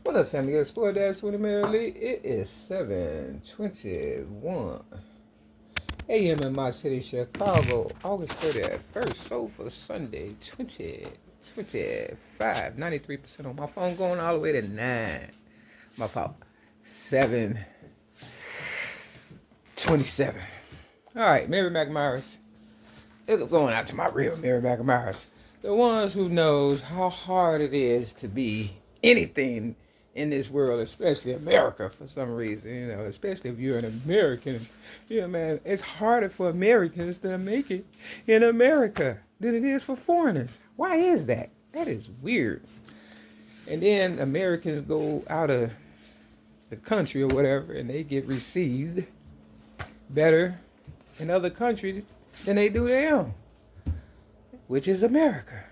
What up, family? It's Sport Dash with Merrily. It is 7:21 a.m. in my city, Chicago, August 30th. First sold for Sunday, 2025. 93% on my phone, going all the way to 9. My fault. 7:27. All right, Mary McMyers. It's going out to my real Mary McMyers. The ones who knows how hard it is to be anything in this world, especially America, for some reason, especially if you're an American. Man, it's harder for Americans to make it in America than it is for foreigners. Why is that? That is weird. And then Americans go out of the country or whatever, and they get received better in other countries than they do their own, which is America.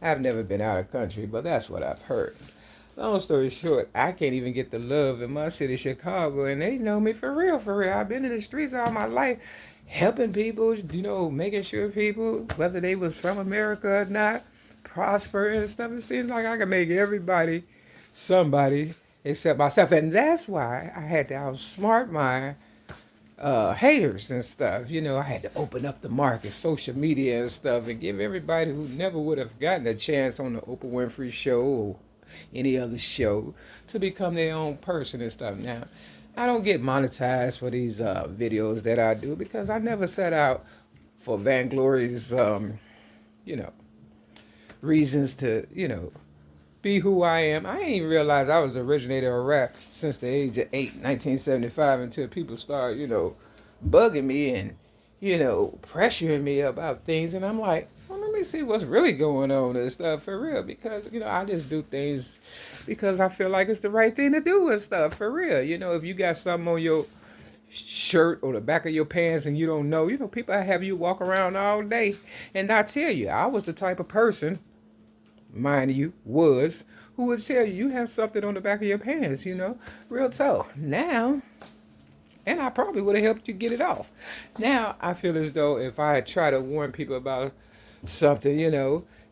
I've never been out of country, but that's what I've heard. Long story short, I can't even get the love in my city, Chicago, and they know me for real, for real. I've been in the streets all my life, helping people, making sure people, whether they was from America or not, prosper and stuff. It seems like I can make everybody somebody except myself, and that's why I had to outsmart my haters and stuff. I had to open up the market, social media and stuff, and give everybody who never would have gotten a chance on the Oprah Winfrey Show or any other show to become their own person and stuff. Now, I don't get monetized for these videos that I do because I never set out for vainglory's, reasons to, be who I am. I ain't realized I was the originator of rap since the age of 8, 1975, until people start, bugging me and, pressuring me about things. And I'm like, well, let me see what's really going on and stuff for real. Because, I just do things because I feel like it's the right thing to do and stuff for real. If you got something on your shirt or the back of your pants and you don't know, people have you walk around all day and not tell you. I was the type of person, mind you, who would tell you have something on the back of your pants, real talk. Now, and I probably would have helped you get it off. Now, I feel as though if I try to warn people about something,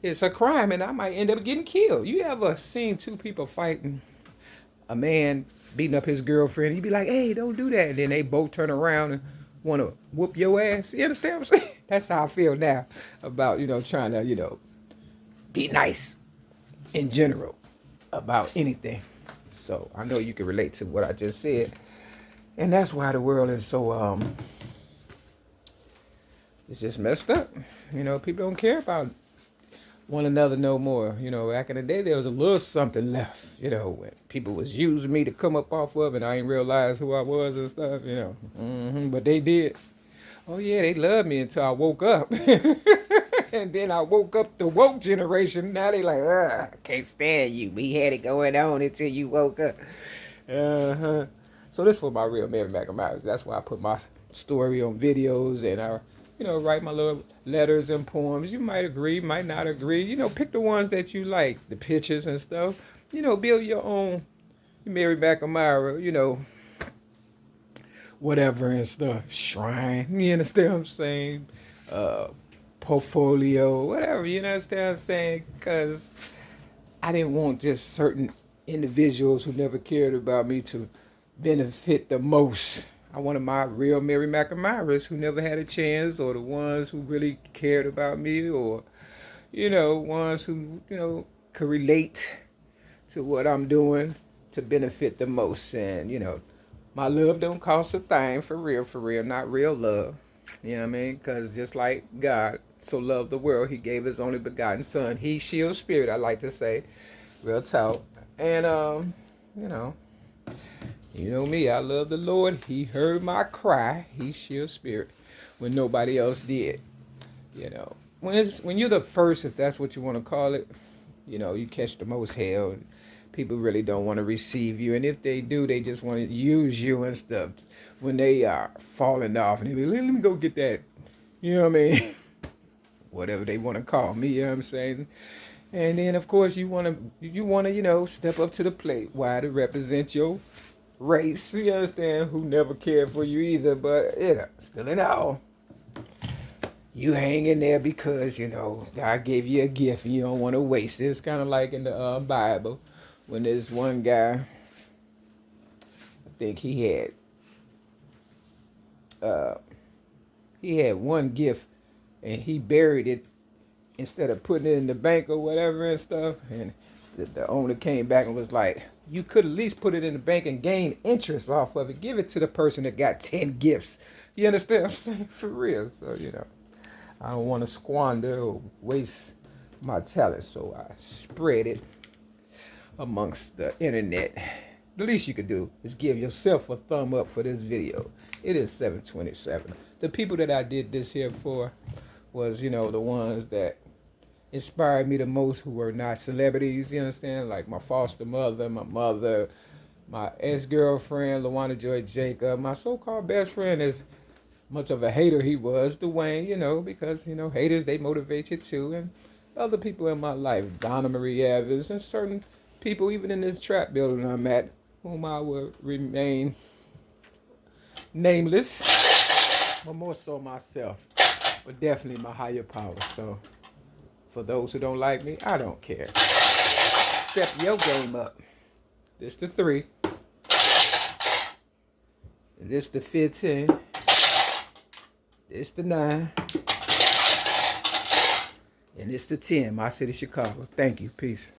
it's a crime and I might end up getting killed. You ever seen two people fighting, a man beating up his girlfriend? He'd be like, hey, don't do that. And then they both turn around and want to whoop your ass. You understand what I'm saying? That's how I feel now about, trying to, be nice in general about anything. So I know you can relate to what I just said. And that's why the world is so, it's just messed up. People don't care about one another no more. Back in the day, there was a little something left, when people was using me to come up off of, and I didn't realize who I was and stuff, But they did. Oh, yeah, they loved me until I woke up. And then I woke up the woke generation. Now they like, I can't stand you. We had it going on until you woke up. Uh-huh. So this was my real Mary McMyers. That's why I put my story on videos and I, write my little letters and poems. You might agree, might not agree. Pick the ones that you like, the pictures and stuff. Build your own Mary McMyers, whatever and stuff. Shrine, you understand what I'm saying? Portfolio, whatever, you understand what I'm saying? Because I didn't want just certain individuals who never cared about me to benefit the most. I wanted my real Mary McMyers who never had a chance, or the ones who really cared about me, or, ones who, could relate to what I'm doing to benefit the most. And, my love don't cost a thing, for real, not real love. You know what I mean? Because just like God so loved the world, he gave his only begotten son. He, shield spirit, I like to say. Real talk. And, you know me, I love the Lord. He heard my cry. He shield spirit when nobody else did. When you're the first, if that's what you want to call it, you catch the most hell. People really don't want to receive you. And if they do, they just want to use you and stuff. When they are falling off, and they be, let me go get that, you know what I mean? Whatever they want to call me, you know what I'm saying? And then, of course, you want to, step up to the plate. Why? To represent your race, you understand, who never cared for you either. But, still in all, you hang in there because, God gave you a gift and you don't want to waste it. It's kind of like in the Bible when this one guy, I think he had one gift and he buried it instead of putting it in the bank or whatever and stuff. And the owner came back and was like, you could at least put it in the bank and gain interest off of it. Give it to the person that got 10 gifts. You understand what I'm saying? For real. So, I don't want to squander or waste my talent. So I spread it amongst the internet. The least you could do is give yourself a thumb up for this video. It is 7:27. The people that I did this here for was, the ones that inspired me the most, who were not celebrities, you understand? Like my foster mother, my mother, my ex-girlfriend, LaWanda Joy Jacob, my so-called best friend, as much of a hater he was, Dwayne, because, haters, they motivate you too, and other people in my life, Donna Marie Evans, and certain people, even in this trap building I'm at, whom I will remain nameless, but more so myself, but definitely my higher power. So for those who don't like me, I don't care. Step your game up. This the 3. This the 15. This the 9. And it's the 10. My city, Chicago. Thank you. Peace.